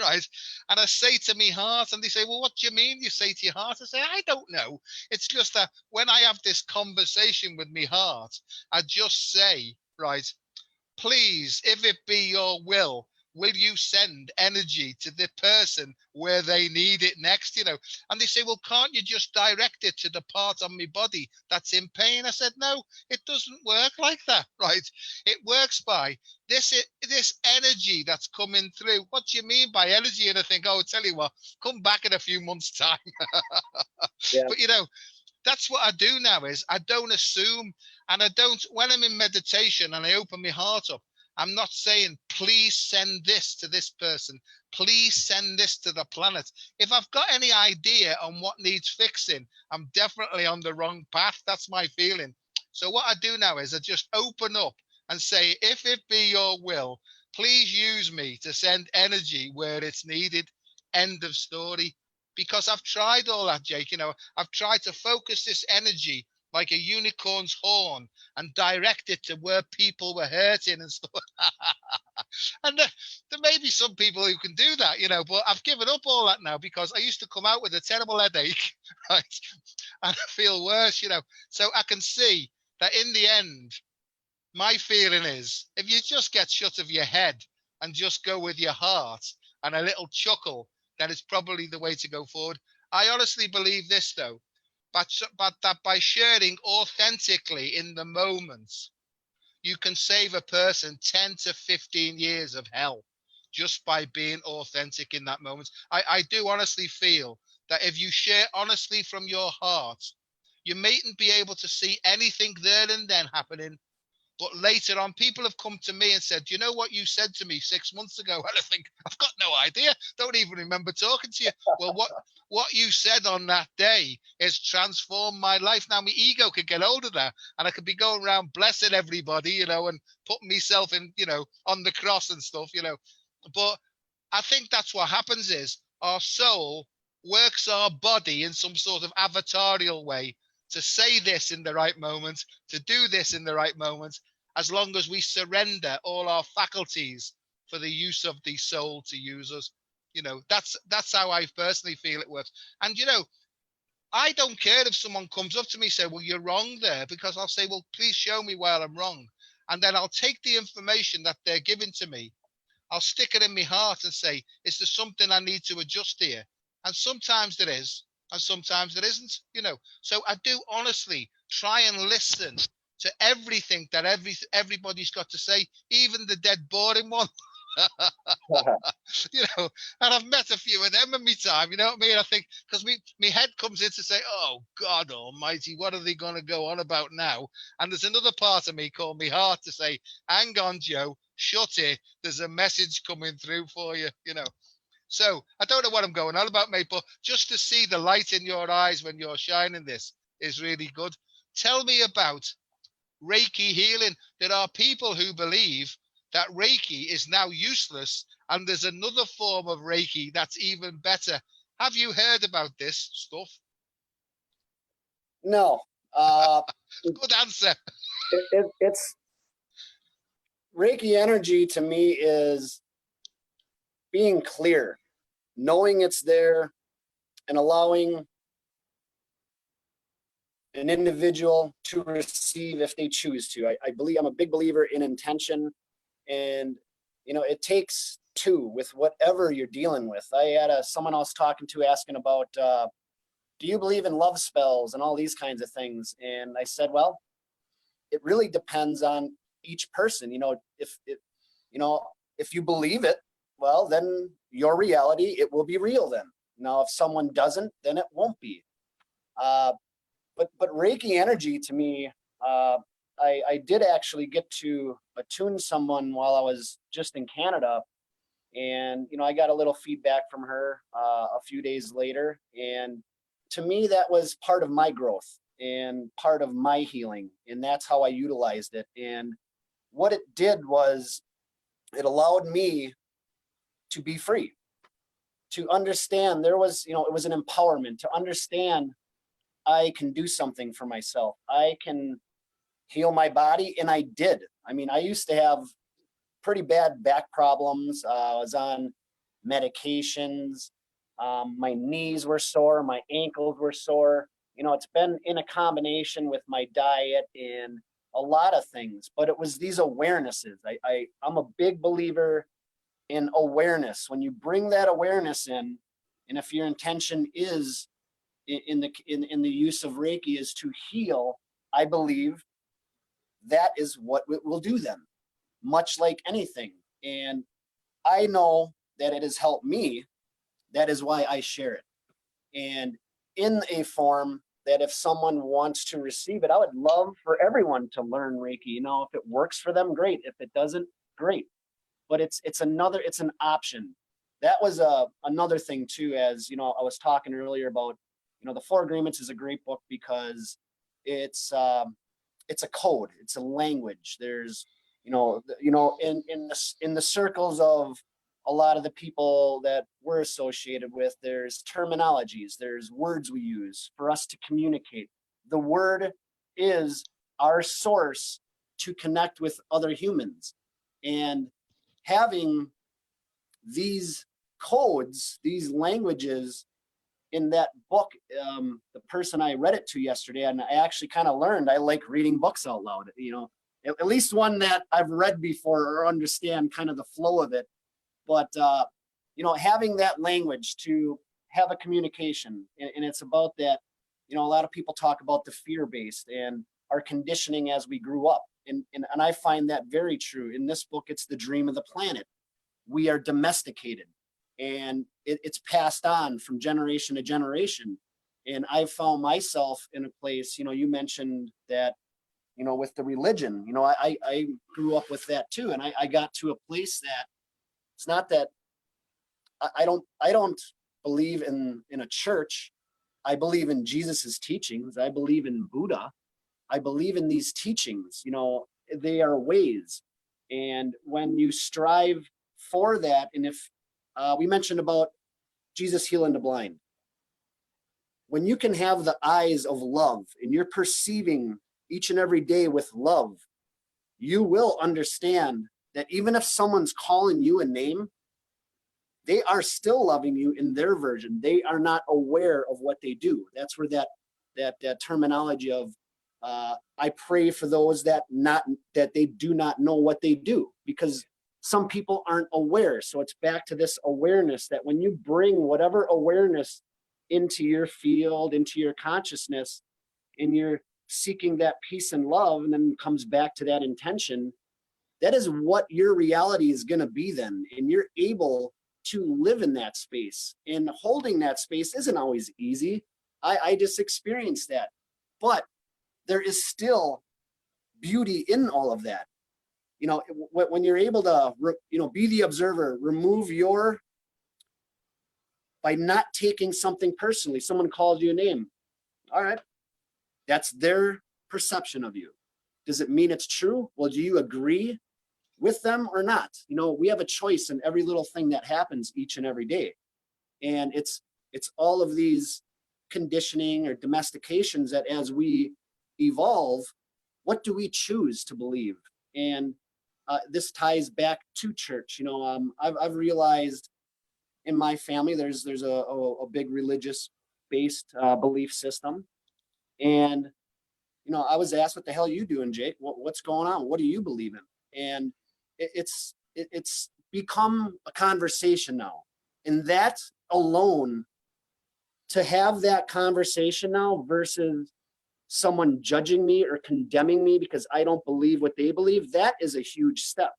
right? And I say to me heart, and they say, well, what do you mean you say to your heart? I say, I don't know. It's just that when I have this conversation with my heart, I just say, right, please, if it be your will you send energy to the person where they need it next, you know? And they say, well, can't you just direct it to the part of my body that's in pain? I said, no, it doesn't work like that, right? It works by this energy that's coming through. What do you mean by energy? And I think, oh, I'll tell you what, come back in a few months' time. Yeah. But, you know, that's what I do now is I don't assume, and I don't, when I'm in meditation and I open my heart up, I'm not saying, please send this to this person. Please send this to the planet. If I've got any idea on what needs fixing, I'm definitely on the wrong path. That's my feeling. So what I do now is I just open up and say, if it be your will, please use me to send energy where it's needed. End of story. Because I've tried all that, Jake. You know, I've tried to focus this energy like a unicorn's horn and direct it to where people were hurting and stuff. And there may be some people who can do that, you know, but I've given up all that now because I used to come out with a terrible headache, right? and I feel worse, So I can see that in the end, my feeling is if you just get shut of your head and just go with your heart and a little chuckle, then it's probably the way to go forward. I honestly believe this, though, but that by sharing authentically in the moment, you can save a person 10 to 15 years of hell just by being authentic in that moment. I do honestly feel that if you share honestly from your heart, you mightn't be able to see anything there and then happening, but later on, people have come to me and said, you know what you said to me 6 months ago? And I think, I've got no idea. Don't even remember talking to you. Well, what you said on that day has transformed my life. Now my ego could get hold of that and I could be going around blessing everybody, and putting myself in, on the cross and stuff, But I think that's what happens is our soul works our body in some sort of avatarial way to say this in the right moment, to do this in the right moment, as long as we surrender all our faculties for the use of the soul to use us. That's how I personally feel it works. And I don't care if someone comes up to me and say, well, you're wrong there, because I'll say, well, please show me where I'm wrong. And then I'll take the information that they're giving to me, I'll stick it in my heart and say, is there something I need to adjust here? And sometimes there is, and sometimes there isn't, So I do honestly try and listen to everything that everybody's got to say, even the dead boring one. And I've met a few of them in my time, you know what I mean? I think, because me head comes in to say, oh, God almighty, what are they going to go on about now? And there's another part of me called me heart to say, hang on, Joe, shut it. There's a message coming through for you, So I don't know what I'm going on about, mate, but just to see the light in your eyes when you're shining this is really good. Tell me about Reiki healing. There are people who believe that Reiki is now useless and there's another form of Reiki that's even better. Have you heard about this stuff? No. Good answer. It's Reiki energy to me is being clear, knowing it's there, and allowing an individual to receive if they choose to. I'm a big believer in intention, and it takes two with whatever you're dealing with. I had someone I was talking to asking about, do you believe in love spells and all these kinds of things? And I said, well, it really depends on each person. If you believe it, well, then your reality, it will be real then. Now, if someone doesn't, then it won't be. But Reiki energy to me, I did actually get to attune someone while I was just in Canada. And, I got a little feedback from her a few days later. And to me, that was part of my growth and part of my healing. And that's how I utilized it. And what it did was it allowed me to be free, to understand it was an empowerment to understand I can do something for myself. I can heal my body. And I did. I mean, I used to have pretty bad back problems. I was on medications. My knees were sore. My ankles were sore. It's been in a combination with my diet and a lot of things, but it was these awarenesses. I'm a big believer in awareness. When you bring that awareness in, and if your intention is in the use of Reiki is to heal, I believe that is what it will do then, much like anything. And I know that it has helped me. That is why I share it. And in a form that if someone wants to receive it, I would love for everyone to learn Reiki. If it works for them, great. If it doesn't, great. But it's an option. That was another thing too, as I was talking earlier about, the Four Agreements is a great book because it's a code, it's a language. There's, in the circles of a lot of the people that we're associated with, there's terminologies, there's words we use for us to communicate. The word is our source to connect with other humans. And having these codes, these languages in that book, the person I read it to yesterday, and I actually kind of learned I like reading books out loud, at least one that I've read before or understand kind of the flow of it. But, having that language to have a communication, and it's about that, a lot of people talk about the fear-based and our conditioning as we grew up. And I find that very true. In this book, it's the dream of the planet. We are domesticated, and it's passed on from generation to generation. And I found myself in a place, you mentioned that, with the religion, I grew up with that too. And I got to a place that it's not that I don't believe in a church. I believe in Jesus's teachings. I believe in Buddha. I believe in these teachings, they are ways. And when you strive for that, and if we mentioned about Jesus healing the blind, when you can have the eyes of love and you're perceiving each and every day with love, you will understand that even if someone's calling you a name, they are still loving you in their version. They are not aware of what they do. That's where that terminology of I pray for those that they do not know what they do, because some people aren't aware. So it's back to this awareness that when you bring whatever awareness into your field, into your consciousness, and you're seeking that peace and love, and then comes back to that intention, that is what your reality is going to be then. And you're able to live in that space. And holding that space isn't always easy. I just experienced that. But there is still beauty in all of that. When you're able to, be the observer, by not taking something personally. Someone calls you a name. All right. That's their perception of you. Does it mean it's true? Well, do you agree with them or not? We have a choice in every little thing that happens each and every day. And it's all of these conditioning or domestications that as we evolve, what do we choose to believe? And this ties back to church. I've realized in my family, there's a big religious based belief system. And, I was asked, what the hell are you doing, Jake? What's going on? What do you believe in? And it's become a conversation now. And that alone, to have that conversation now versus someone judging me or condemning me because I don't believe what they believe, that is a huge step.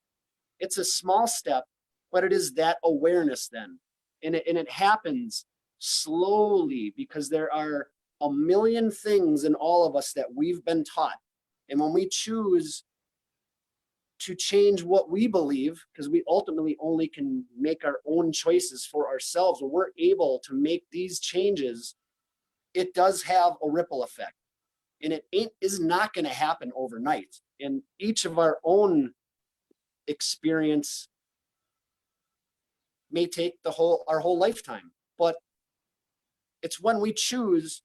It's a small step, but it is that awareness then. And it happens slowly because there are a million things in all of us that we've been taught. And when we choose to change what we believe, because we ultimately only can make our own choices for ourselves, when we're able to make these changes, it does have a ripple effect. And it is not going to happen overnight. And each of our own experience may take our whole lifetime. But it's when we choose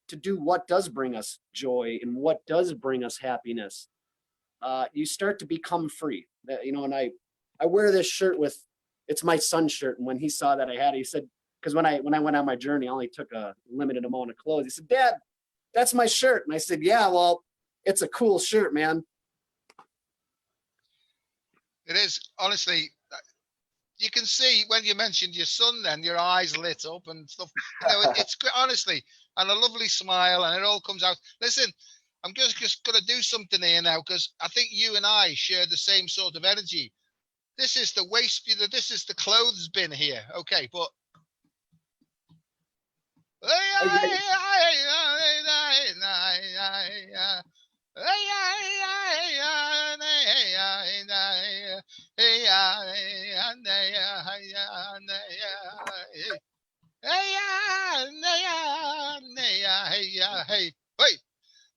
to do what does bring us joy and what does bring us happiness, you start to become free. And I wear this shirt it's my son's shirt. And when he saw that I had it, he said, because when I went on my journey, I only took a limited amount of clothes. He said, Dad, that's my shirt. And I said, yeah, well, it's a cool shirt, man. It is, honestly. You can see when you mentioned your son, then your eyes lit up and stuff. It's honestly, and a lovely smile, and it all comes out. Listen, I'm just going to do something here now, because I think you and I share the same sort of energy. This is the waste. This is the clothes bin here. Okay, but.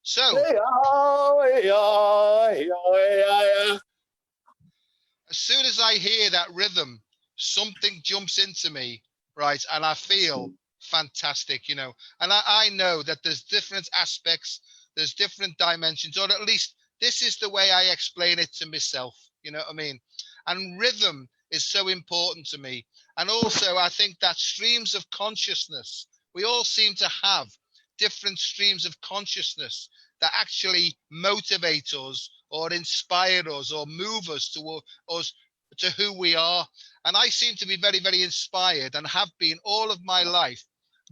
So, as soon as I hear that rhythm, something jumps into me, right? And I feel fantastic, and I know that there's different aspects, there's different dimensions, or at least this is the way I explain it to myself. You know what I mean? And rhythm is so important to me. And also, I think that streams of consciousness We all seem to have different streams of consciousness that actually motivate us or inspire us or move us to who we are. And I seem to be very, very inspired, and have been all of my life,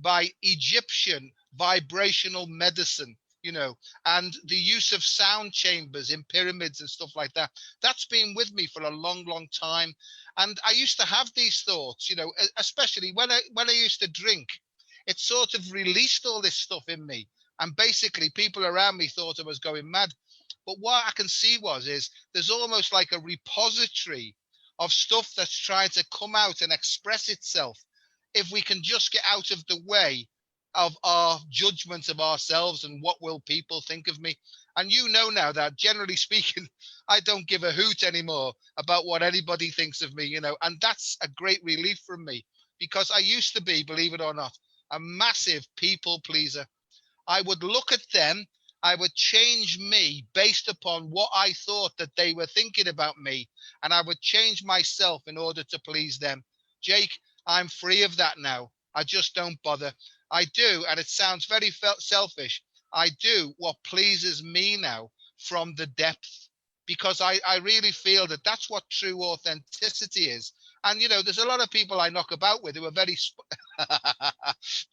by Egyptian vibrational medicine, and the use of sound chambers in pyramids and stuff like that. That's been with me for a long, long time. And I used to have these thoughts, especially when I used to drink. It sort of released all this stuff in me. And basically people around me thought I was going mad. But what I can see is there's almost like a repository of stuff that's trying to come out and express itself, if we can just get out of the way of our judgment of ourselves and what will people think of me. And now that, generally speaking, I don't give a hoot anymore about what anybody thinks of me, and that's a great relief from me, because I used to be, believe it or not, a massive people pleaser. I would look at them, I would change me based upon what I thought that they were thinking about me, and I would change myself in order to please them. Jake, I'm free of that now. I just don't bother. I do, and it sounds very selfish, I do what pleases me now from the depth, because I really feel that that's what true authenticity is. And there's a lot of people I knock about with who are very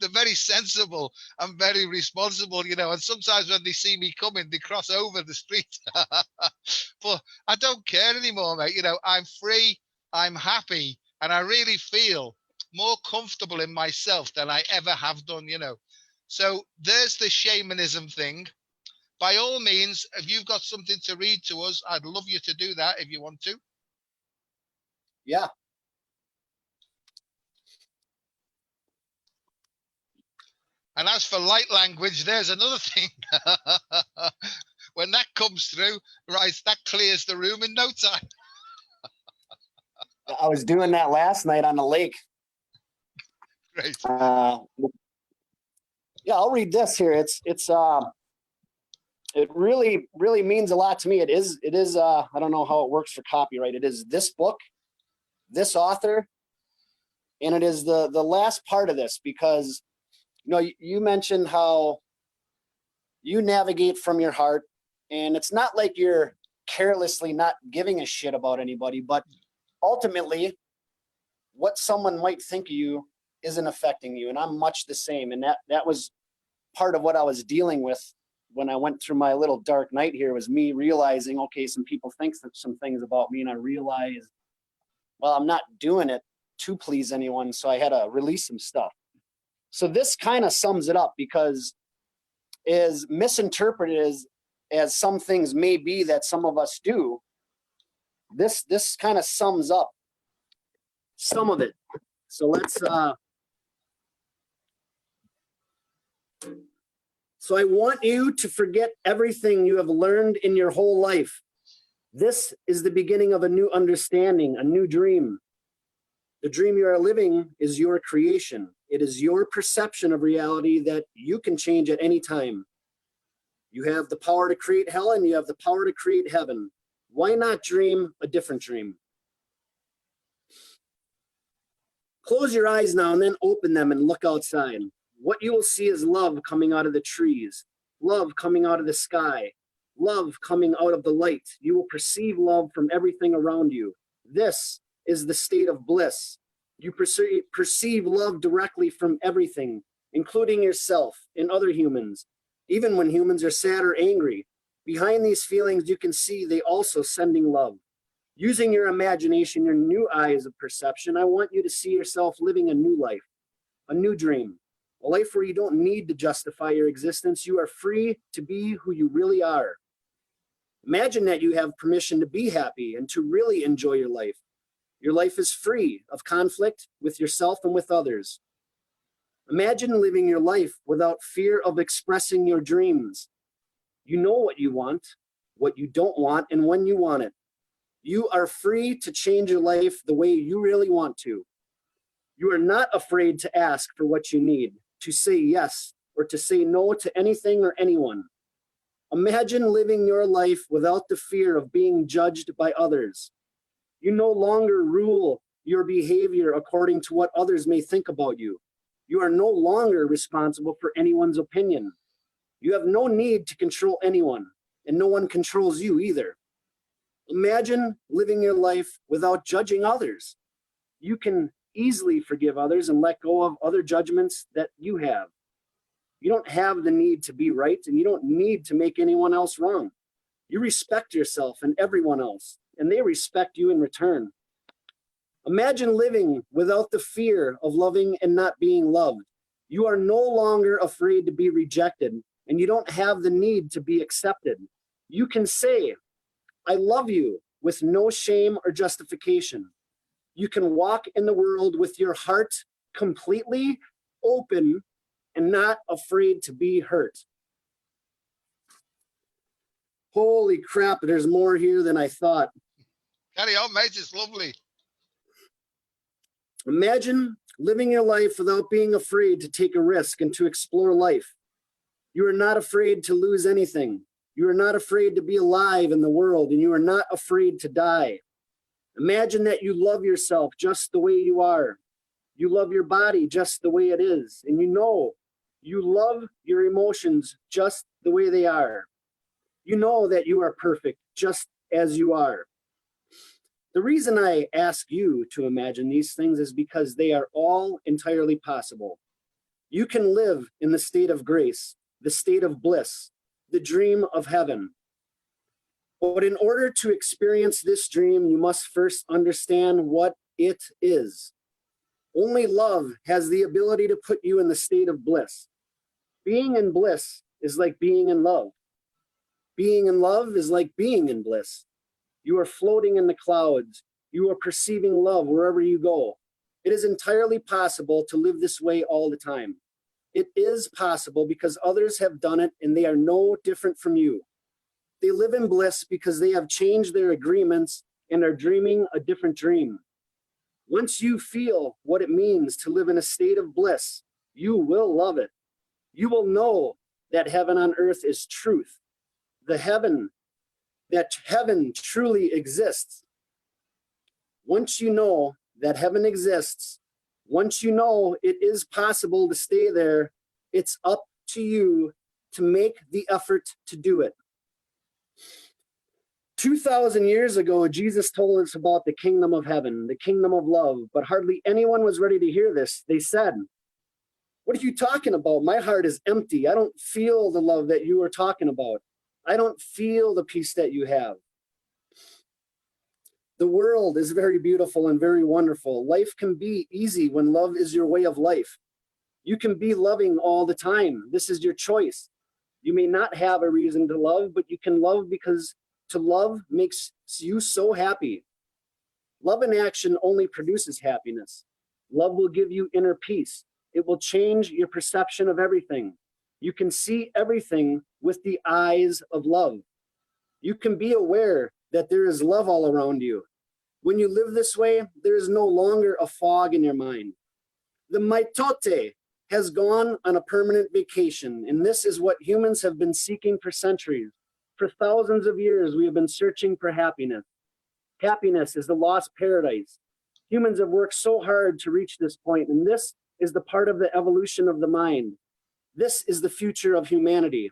they're very sensible and very responsible, and sometimes when they see me coming, they cross over the street. But I don't care anymore, mate. I'm free, I'm happy, and I really feel more comfortable in myself than I ever have done. So there's the shamanism thing. By all means, if you've got something to read to us, I'd love you to do that if you want to. Yeah. And as for light language, there's another thing. When that comes through, right, that clears the room in no time. I was doing that last night on the lake. Great. Yeah, I'll read this here. It really, really means a lot to me. It is, I don't know how it works for copyright. It is this book, this author, and it is the last part of this, because, you mentioned how you navigate from your heart, and it's not like you're carelessly not giving a shit about anybody, but ultimately what someone might think of you isn't affecting you. And I'm much the same. And that was part of what I was dealing with when I went through my little dark night here, was me realizing, okay, some people think some things about me, and I realized, well, I'm not doing it to please anyone. So I had to release some stuff. So this kind of sums it up, because as misinterpreted as some things may be that some of us do, this kind of sums up some of it. So let's so I want you to forget everything you have learned in your whole life. This is the beginning of a new understanding, a new dream. The dream you are living is your creation. It is your perception of reality that you can change at any time. You have the power to create hell, and you have the power to create heaven. Why not dream a different dream? Close your eyes now and then open them and look outside. What you will see is love coming out of the trees, love coming out of the sky, love coming out of the light. You will perceive love from everything around you. This is the state of bliss. You perceive love directly from everything, including yourself and other humans. Even when humans are sad or angry, behind these feelings you can see they also sending love. Using your imagination, your new eyes of perception, I want you to see yourself living a new life, a new dream, a life where you don't need to justify your existence. You are free to be who you really are. Imagine that you have permission to be happy and to really enjoy your life. Your life is free of conflict with yourself and with others. Imagine living your life without fear of expressing your dreams. You know what you want, what you don't want, and when you want it. You are free to change your life the way you really want to. You are not afraid to ask for what you need, to say yes, or to say no to anything or anyone. Imagine living your life without the fear of being judged by others. You no longer rule your behavior according to what others may think about you. You are no longer responsible for anyone's opinion. You have no need to control anyone, and no one controls you either. Imagine living your life without judging others. You can easily forgive others and let go of other judgments that you have. You don't have the need to be right, and you don't need to make anyone else wrong. You respect yourself and everyone else, and they respect you in return. Imagine living without the fear of loving and not being loved. You are no longer afraid to be rejected, and you don't have the need to be accepted. You can say, I love you, with no shame or justification. You can walk in the world with your heart completely open and not afraid to be hurt. Holy crap, there's more here than I thought. Carry on, mate. It's lovely. Imagine living your life without being afraid to take a risk and to explore life. You are not afraid to lose anything. You are not afraid to be alive in the world, and you are not afraid to die. Imagine that you love yourself just the way you are. You love your body just the way it is, and you know you love your emotions just the way they are. You know that you are perfect just as you are. The reason I ask you to imagine these things is because they are all entirely possible. You can live in the state of grace, the state of bliss, the dream of heaven. But in order to experience this dream, you must first understand what it is. Only love has the ability to put you in the state of bliss. Being in bliss is like being in love. Being in love is like being in bliss. You are floating in the clouds. You are perceiving love wherever you go. It is entirely possible to live this way all the time. It is possible because others have done it and they are no different from you. They live in bliss because they have changed their agreements and are dreaming a different dream. Once you feel what it means to live in a state of bliss, you will love it. You will know that heaven on earth is truth. That heaven truly exists. Once you know that heaven exists, once you know it is possible to stay there, it's up to you to make the effort to do it. 2,000 years ago, Jesus told us about the kingdom of heaven, the kingdom of love, but hardly anyone was ready to hear this. They said, what are you talking about? My heart is empty. I don't feel the love that you are talking about. I don't feel the peace that you have. The world is very beautiful and very wonderful. Life can be easy when love is your way of life. You can be loving all the time. This is your choice. You may not have a reason to love, but you can love because to love makes you so happy. Love in action only produces happiness. Love will give you inner peace. It will change your perception of everything. You can see everything with the eyes of love. You can be aware that there is love all around you. When you live this way, there is no longer a fog in your mind. The maitote has gone on a permanent vacation, and this is what humans have been seeking for centuries. For thousands of years, we have been searching for happiness. Happiness is the lost paradise. Humans have worked so hard to reach this point, and this is the part of the evolution of the mind. This is the future of humanity.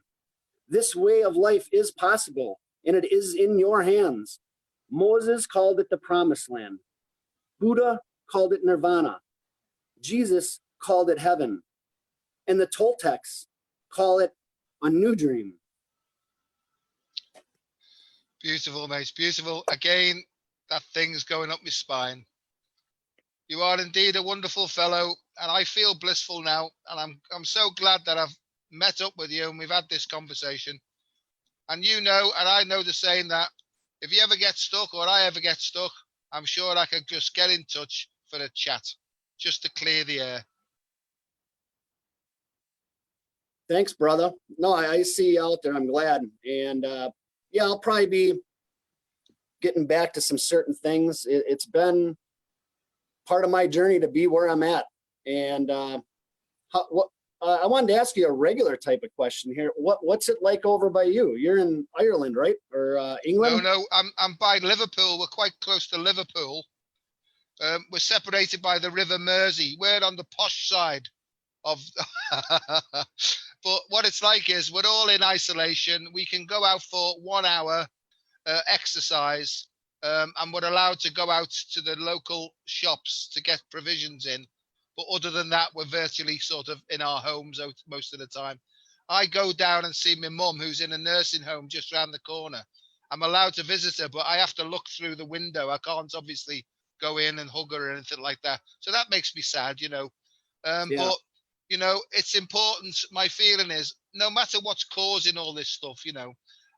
This way of life is possible, and it is in your hands. Moses called it the promised land. Buddha called it nirvana. Jesus called it heaven. And the Toltecs call it a new dream. Beautiful, mate. Beautiful. Again, that thing's going up my spine. You are indeed a wonderful fellow, and I feel blissful now. And I'm so glad that I've met up with you and we've had this conversation. And you know, and I know the saying that if you ever get stuck or I ever get stuck, I'm sure I could just get in touch for a chat, just to clear the air. Thanks, brother. No, I see you out there. I'm glad. And yeah, I'll probably be getting back to some certain things. It's been part of my journey to be where I'm at. And I wanted to ask you a regular type of question here. What's it like over by you? You're in Ireland, right? Or England? No, I'm by Liverpool. We're quite close to Liverpool. We're separated by the River Mersey. We're on the posh side. of but what it's like is we're all in isolation. We can go out for 1 hour exercise, and we're allowed to go out to the local shops to get provisions in. But other than that, we're virtually sort of in our homes most of the time. I go down and see my mum, who's in a nursing home just round the corner. I'm allowed to visit her, but I have to look through the window. I can't obviously go in and hug her or anything like that. So that makes me sad, you know. Yeah. But, you know, it's important. My feeling is no matter what's causing all this stuff, you know,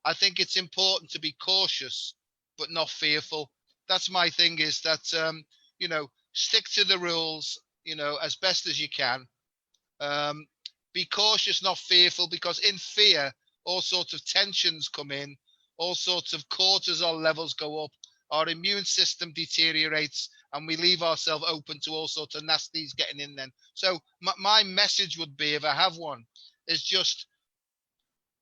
I think it's important to be cautious, but not fearful. That's my thing, is that, you know, stick to the rules, you know, as best as you can. Be cautious, not fearful, because in fear, all sorts of tensions come in, all sorts of cortisol levels go up, our immune system deteriorates, and we leave ourselves open to all sorts of nasties getting in then. So my message would be, if I have one, is just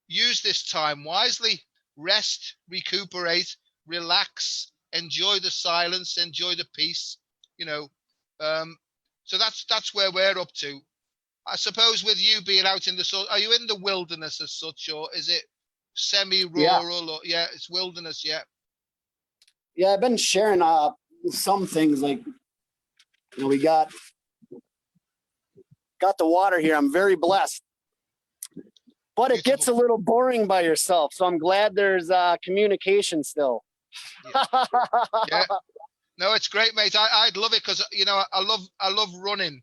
use this time wisely, rest, recuperate, relax, enjoy the silence, enjoy the peace, you know. So that's where we're up to. I suppose with you being out in the sun, are you in the wilderness as such, or is it semi-rural? Or yeah, it's wilderness. Yeah. Yeah, I've been sharing some things, like, you know, we got the water here. I'm very blessed, but it gets a Beautiful. little boring by yourself. So I'm glad there's communication still. Yeah. No, it's great, mate. I'd love it, because you know I love running,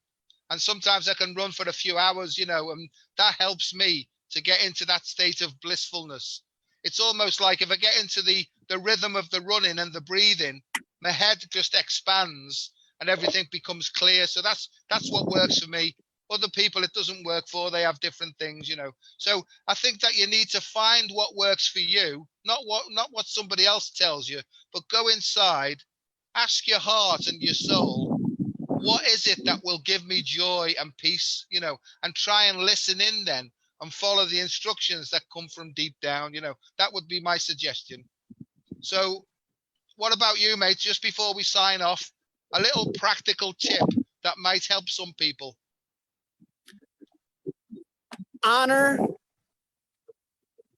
and sometimes I can run for a few hours, you know, and that helps me to get into that state of blissfulness. It's almost like if I get into the rhythm of the running and the breathing, my head just expands and everything becomes clear. So that's what works for me. Other people it doesn't work for. They have different things, you know. So I think that you need to find what works for you, not what somebody else tells you, but go inside, ask your heart and your soul, what is it that will give me joy and peace, you know, and try and listen in then and follow the instructions that come from deep down, you know. That would be my suggestion. So what about you, mate? Just before we sign off, a little practical tip that might help some people. Honor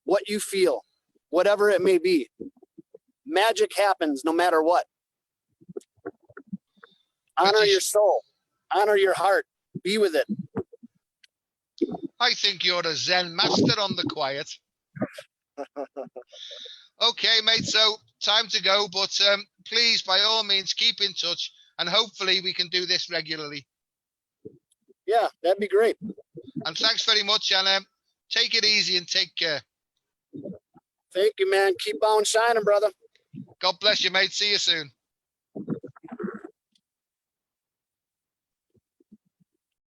what you feel, whatever it may be. Magic happens no matter what. Honor your soul, honor your heart, be with it. I think you're a Zen master on the quiet. Okay, mate, so time to go, but please, by all means, keep in touch, and hopefully we can do this regularly. Yeah, that'd be great. And thanks very much, and take it easy and take care. Thank you, man. Keep on shining, brother. God bless you, mate. See you soon.